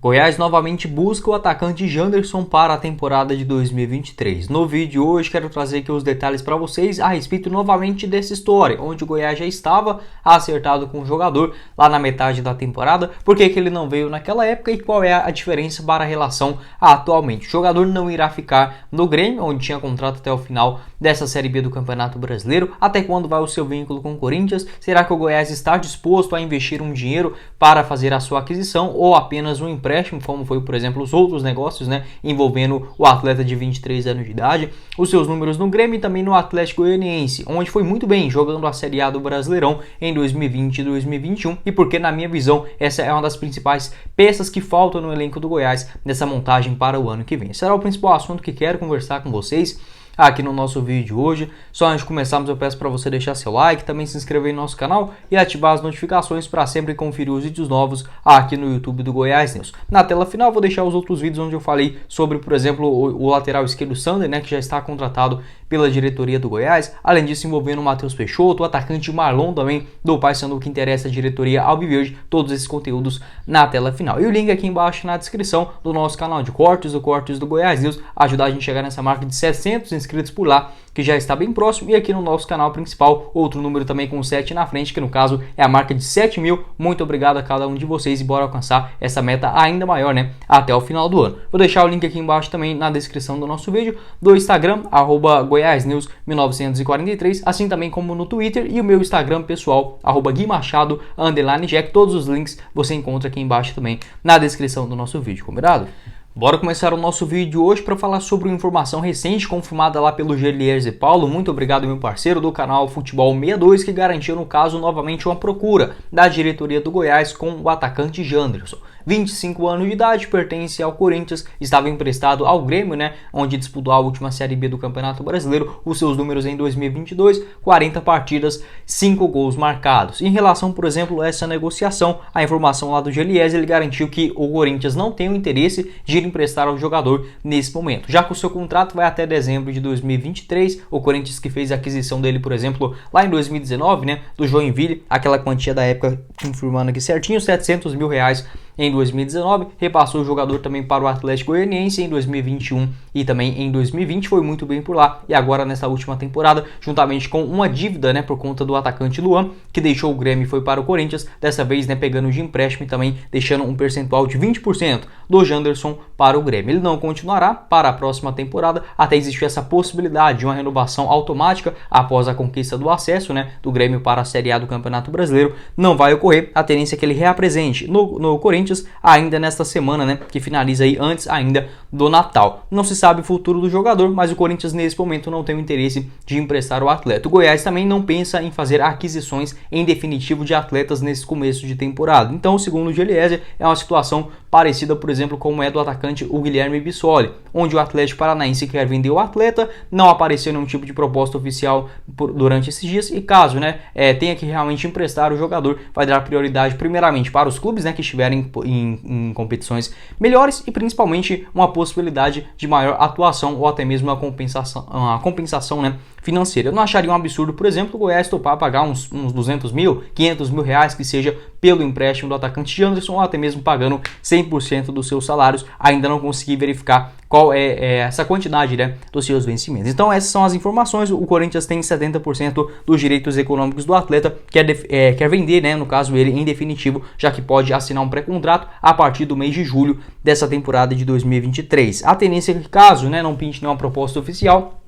Goiás novamente busca o atacante Janderson para a temporada de 2023. No vídeo de hoje quero trazer aqui os detalhes para vocês a respeito novamente dessa história, onde o Goiás já estava acertado com o jogador lá na metade da temporada, por que ele não veio naquela época e qual é a diferença para a relação atualmente. O jogador não irá ficar no Grêmio, onde tinha contrato até o final dessa Série B do Campeonato Brasileiro. Até quando vai o seu vínculo com o Corinthians? Será que o Goiás está disposto a investir um dinheiro para fazer a sua aquisição ou apenas um empréstimo, como foi, por exemplo, os outros negócios, envolvendo o atleta de 23 anos de idade? Os seus números no Grêmio e também no Atlético Goianiense, onde foi muito bem jogando a Série A do Brasileirão em 2020 e 2021, e porque, na minha visão, essa é uma das principais peças que faltam no elenco do Goiás nessa montagem para o ano que vem. Será o principal assunto que quero conversar com vocês aqui no nosso vídeo de hoje. Só antes de começarmos, eu peço para você deixar seu like, também se inscrever no nosso canal e ativar as notificações para sempre conferir os vídeos novos aqui no YouTube do Goiás News. Na tela final vou deixar os outros vídeos onde eu falei sobre, por exemplo, o lateral esquerdo Sander, que já está contratado pela diretoria do Goiás, além disso envolvendo o Matheus Peixoto, o atacante Marlon também do Paysandu, que interessa a diretoria alviverde. Todos esses conteúdos na tela final. E o link aqui embaixo na descrição do nosso canal de cortes, o Cortes do Goiás News, ajudar a gente a chegar nessa marca de 700 inscritos por lá, que já está bem próximo, e aqui no nosso canal principal, outro número também com 7 na frente, que no caso é a marca de 7 mil. Muito obrigado a cada um de vocês e bora alcançar essa meta ainda maior, até o final do ano. Vou deixar o link aqui embaixo também na descrição do nosso vídeo, do Instagram, @GoiásNews1943, assim também como no Twitter e o meu Instagram pessoal, @GuiMachado_Jack. Todos os links você encontra aqui embaixo também na descrição do nosso vídeo, combinado? Bora começar o nosso vídeo hoje para falar sobre uma informação recente confirmada lá pelo Gelierze Paulo. Muito obrigado, meu parceiro do canal Futebol 62, que garantiu, no caso, novamente uma procura da diretoria do Goiás com o atacante Janderson. 25 anos de idade, pertence ao Corinthians, estava emprestado ao Grêmio, onde disputou a última Série B do Campeonato Brasileiro. Os seus números em 2022, 40 partidas, 5 gols marcados. Em relação, por exemplo, a essa negociação, a informação lá do Gelierze, ele garantiu que o Corinthians não tem o interesse de emprestar ao jogador nesse momento, já que o seu contrato vai até dezembro de 2023. O Corinthians, que fez a aquisição dele, por exemplo, lá em 2019, do Joinville, aquela quantia da época, confirmando aqui certinho, R$700 mil em 2019, repassou o jogador também para o Atlético Goianiense em 2021 e também em 2020, foi muito bem por lá, e agora nessa última temporada, juntamente com uma dívida, por conta do atacante Luan, que deixou o Grêmio e foi para o Corinthians, dessa vez, pegando de empréstimo e também deixando um percentual de 20% do Janderson para o Grêmio. Ele não continuará para a próxima temporada, até existir essa possibilidade de uma renovação automática após a conquista do acesso, do Grêmio para a Série A do Campeonato Brasileiro. Não vai ocorrer, a tendência é que ele reapresente no Corinthians ainda nesta semana, que finaliza aí antes ainda do Natal. Não se sabe o futuro do jogador, mas o Corinthians nesse momento não tem o interesse de emprestar o atleta. O Goiás também não pensa em fazer aquisições em definitivo de atletas nesse começo de temporada. Então, segundo o Gelierze, é uma situação parecida, por exemplo, como é do atacante o Guilherme Bissoli, onde o Atlético Paranaense quer vender o atleta, não apareceu nenhum tipo de proposta oficial durante esses dias, e caso tenha que realmente emprestar o jogador, vai dar prioridade primeiramente para os clubes que estiverem em competições melhores, e principalmente uma possibilidade de maior atuação ou até mesmo uma compensação financeira. Eu não acharia um absurdo, por exemplo, o Goiás topar pagar uns 200 mil, 500 mil reais, que seja pelo empréstimo do atacante Janderson, ou até mesmo pagando 100% dos seus salários. Ainda não consegui verificar qual é essa quantidade dos seus vencimentos. Então essas são as informações. O Corinthians tem 70% dos direitos econômicos do atleta, quer vender, no caso ele em definitivo, já que pode assinar um pré-contrato a partir do mês de julho dessa temporada de 2023. A tendência é que, caso não pinte nenhuma proposta oficial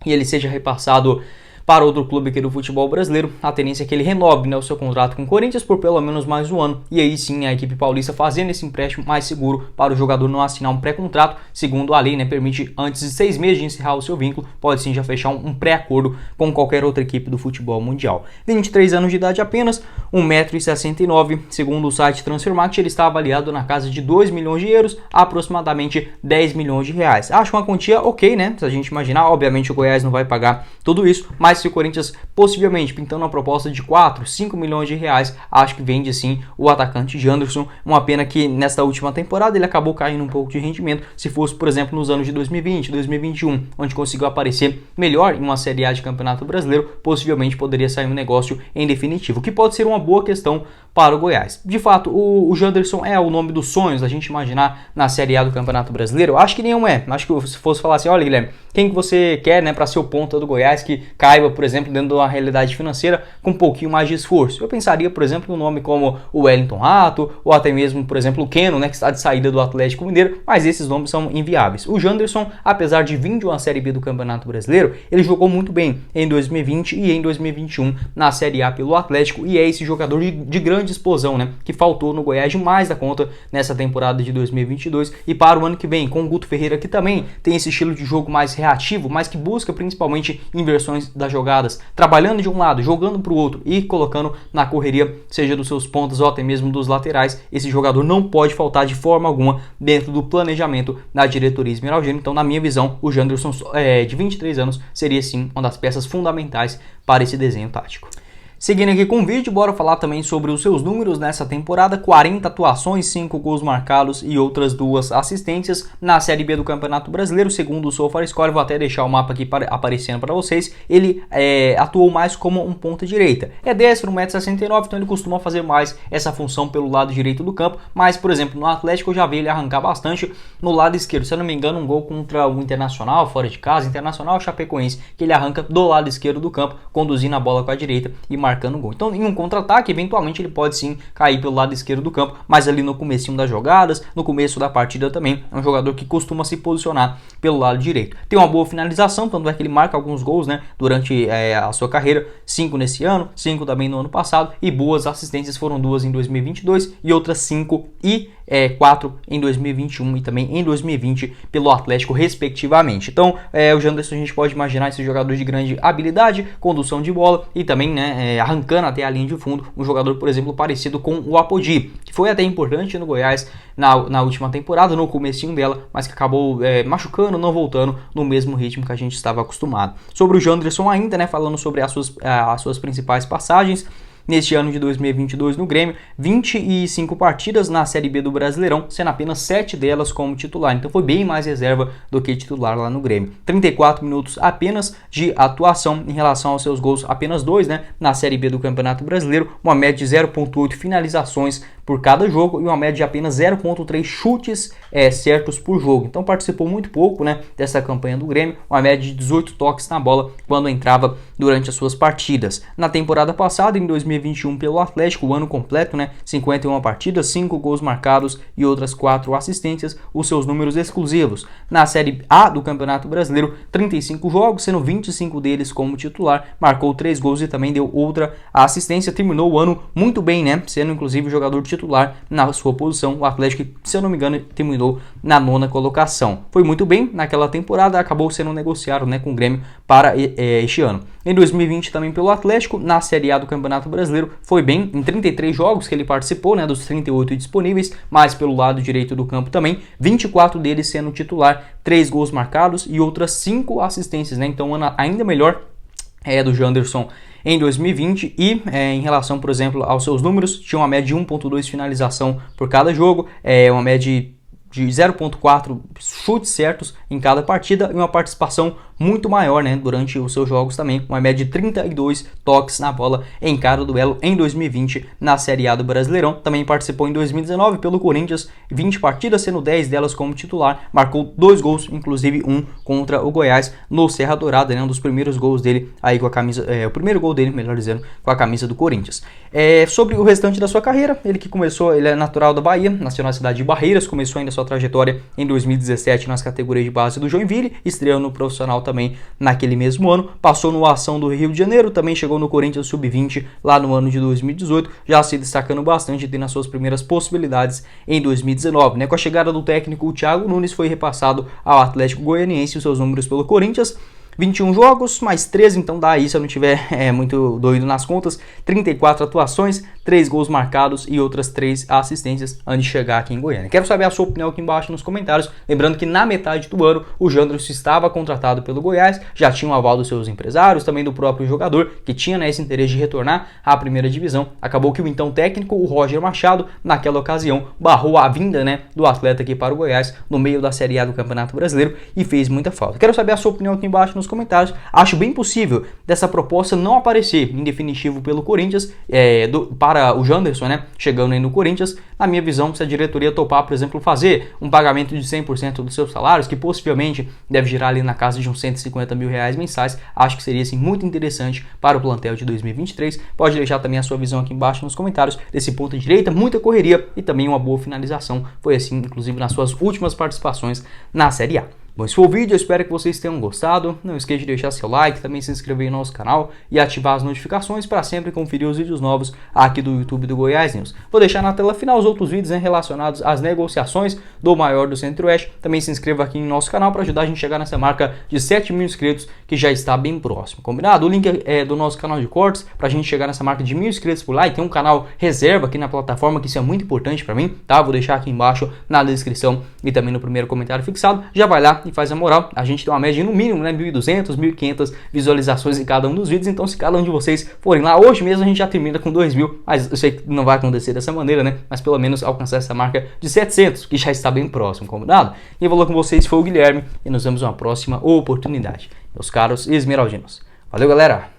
e ele seja repassado para outro clube aqui do futebol brasileiro, a tendência é que ele renove o seu contrato com o Corinthians por pelo menos mais um ano, e aí sim a equipe paulista fazendo esse empréstimo mais seguro para o jogador não assinar um pré-contrato. Segundo a lei, permite antes de 6 meses de encerrar o seu vínculo, pode sim já fechar um pré-acordo com qualquer outra equipe do futebol mundial. 23 anos de idade apenas, 1,69 m, segundo o site Transfermarkt, ele está avaliado na casa de 2 milhões de euros, aproximadamente 10 milhões de reais. Acho uma quantia ok, se a gente imaginar. Obviamente o Goiás não vai pagar tudo isso, mas se o Corinthians possivelmente pintando uma proposta de 4, 5 milhões de reais, acho que vende sim o atacante Janderson. Uma pena que nesta última temporada ele acabou caindo um pouco de rendimento. Se fosse, por exemplo, nos anos de 2020, 2021, onde conseguiu aparecer melhor em uma Série A de Campeonato Brasileiro, possivelmente poderia sair um negócio em definitivo, o que pode ser uma boa questão para o Goiás. De fato, o Janderson é o nome dos sonhos, a gente imaginar na Série A do Campeonato Brasileiro. Acho que nenhum é. Acho que se fosse falar assim, olha, Guilherme, quem que você quer, né, para ser o ponta do Goiás que caiba, por exemplo, dentro de uma realidade financeira com um pouquinho mais de esforço? Eu pensaria, por exemplo, no nome como o Wellington Rato, ou até mesmo, por exemplo, o Keno, né, que está de saída do Atlético Mineiro, mas esses nomes são inviáveis. O Janderson, apesar de vir de uma Série B do Campeonato Brasileiro, ele jogou muito bem em 2020 e em 2021 na Série A pelo Atlético, e é esse jogador de grande explosão, né, que faltou no Goiás demais da conta nessa temporada de 2022, e para o ano que vem, com o Guto Ferreira, que também tem esse estilo de jogo mais reativo, mas que busca principalmente inversões das jogadas, trabalhando de um lado, jogando para o outro e colocando na correria, seja dos seus pontas ou até mesmo dos laterais. Esse jogador não pode faltar de forma alguma dentro do planejamento da diretoria esmeraldina. Então, na minha visão, o Janderson, de 23 anos, seria sim uma das peças fundamentais para esse desenho tático. Seguindo aqui com o vídeo, bora falar também sobre os seus números nessa temporada. 40 atuações, 5 gols marcados e outras 2 assistências na Série B do Campeonato Brasileiro. Segundo o SofaScore, vou até deixar o mapa aqui aparecendo para vocês, ele atuou mais como um ponta direita. É destro, 1,69 m, então ele costuma fazer mais essa função pelo lado direito do campo. Mas, por exemplo, no Atlético eu já vi ele arrancar bastante no lado esquerdo. Se eu não me engano, um gol contra o Internacional, fora de casa, Internacional Chapecoense, que ele arranca do lado esquerdo do campo, conduzindo a bola com a direita e marcando gol. Então, em um contra-ataque, eventualmente ele pode sim cair pelo lado esquerdo do campo, mas ali no comecinho das jogadas, no começo da partida também, é um jogador que costuma se posicionar pelo lado direito. Tem uma boa finalização, tanto é que ele marca alguns gols, né, durante a sua carreira, 5 nesse ano, 5 também no ano passado, e boas assistências, foram 2 em 2022 e outras 5 e 4 em 2021 e também em 2020 pelo Atlético, respectivamente. Então, o Janderson, a gente pode imaginar esse jogador de grande habilidade, condução de bola e também, né, arrancando até a linha de fundo, um jogador, por exemplo, parecido com o Apodi, que foi até importante no Goiás na última temporada, no comecinho dela, mas que acabou machucando, não voltando no mesmo ritmo que a gente estava acostumado. Sobre o Janderson ainda, né, falando sobre as suas principais passagens, neste ano de 2022 no Grêmio, 25 partidas na Série B do Brasileirão, sendo apenas 7 delas como titular. Então foi bem mais reserva do que titular lá no Grêmio. 34 minutos apenas de atuação em relação aos seus gols, apenas 2, né, na Série B do Campeonato Brasileiro, uma média de 0,8 finalizações por cada jogo e uma média de apenas 0,3 chutes certos por jogo. Então participou muito pouco, né, dessa campanha do Grêmio, uma média de 18 toques na bola quando entrava durante as suas partidas. Na temporada passada, em 2021, pelo Atlético, o ano completo, né, 51 partidas, 5 gols marcados e outras 4 assistências, os seus números exclusivos. Na Série A do Campeonato Brasileiro, 35 jogos, sendo 25 deles como titular, marcou 3 gols e também deu outra assistência. Terminou o ano muito bem, né, sendo inclusive o jogador titular na sua posição. O Atlético, se eu não me engano, terminou na 9ª colocação. Foi muito bem naquela temporada, acabou sendo negociado, né, com o Grêmio para este ano. Em 2020 também pelo Atlético, na Série A do Campeonato Brasileiro, foi bem em 33 jogos que ele participou, né, dos 38 disponíveis, mas pelo lado direito do campo também, 24 deles sendo titular, 3 gols marcados e outras 5 assistências, né, então ainda melhor do Janderson em 2020 e em relação, por exemplo, aos seus números, tinha uma média de 1,2 finalização por cada jogo, uma média de 0,4 chutes certos em cada partida e uma participação muito maior, né, durante os seus jogos também, uma média de 32 toques na bola em cada duelo em 2020 na Série A do Brasileirão. Também participou em 2019 pelo Corinthians, 20 partidas, sendo 10 delas como titular, marcou 2 gols, inclusive um contra o Goiás no Serra Dourada, né, um dos primeiros gols dele aí com a camisa, o primeiro gol dele, melhor dizendo, com a camisa do Corinthians. Sobre o restante da sua carreira, ele é natural da Bahia, nasceu na cidade de Barreiras, começou ainda sua trajetória em 2017 nas categorias de base do Joinville, estreou no profissional também naquele mesmo ano, passou no Ação do Rio de Janeiro, também chegou no Corinthians Sub-20 lá no ano de 2018, já se destacando bastante, tendo as suas primeiras possibilidades em 2019, né? Com a chegada do técnico o Thiago Nunes, foi repassado ao Atlético Goianiense os seus números pelo Corinthians. 21 jogos, mais 13, então dá aí, se eu não tiver muito doido nas contas, 34 atuações, 3 gols marcados e outras 3 assistências antes de chegar aqui em Goiânia. Quero saber a sua opinião aqui embaixo nos comentários. Lembrando que na metade do ano o Janderson estava contratado pelo Goiás, já tinha um aval dos seus empresários, também do próprio jogador, que tinha esse interesse de retornar à primeira divisão. Acabou que o então técnico, o Roger Machado, naquela ocasião, barrou a vinda do atleta aqui para o Goiás no meio da Série A do Campeonato Brasileiro e fez muita falta. Quero saber a sua opinião aqui embaixo nos comentários. Acho bem possível dessa proposta não aparecer em definitivo pelo Corinthians, para o Janderson, chegando aí no Corinthians. Na minha visão, se a diretoria topar, por exemplo, fazer um pagamento de 100% dos seus salários, que possivelmente deve girar ali na casa de uns 150 mil reais mensais, acho que seria assim, muito interessante para o plantel de 2023. Pode deixar também a sua visão aqui embaixo nos comentários desse ponta direita, muita correria e também uma boa finalização. Foi assim, inclusive, nas suas últimas participações na Série A. Bom, esse foi o vídeo, eu espero que vocês tenham gostado. Não esqueça de deixar seu like, também se inscrever no nosso canal e ativar as notificações para sempre conferir os vídeos novos aqui do YouTube do Goiás News. Vou deixar na tela final os outros vídeos relacionados às negociações do maior do Centro-Oeste. Também se inscreva aqui no nosso canal para ajudar a gente a chegar nessa marca de 7 mil inscritos, que já está bem próximo, combinado? O link é do nosso canal de cortes para a gente chegar nessa marca de 1000 inscritos por lá, e tem um canal reserva aqui na plataforma, que isso é muito importante para mim, tá? Vou deixar aqui embaixo na descrição e também no primeiro comentário fixado. Já vai lá e faz a moral. A gente tem uma média no mínimo, 1.200, 1.500 visualizações em cada um dos vídeos. Então, se cada um de vocês forem lá, hoje mesmo a gente já termina com 2.000, mas eu sei que não vai acontecer dessa maneira, mas pelo menos alcançar essa marca de 700, que já está bem próximo, combinado? Quem falou com vocês foi o Guilherme e nos vemos numa próxima oportunidade, meus caros esmeraldinos. Valeu, galera!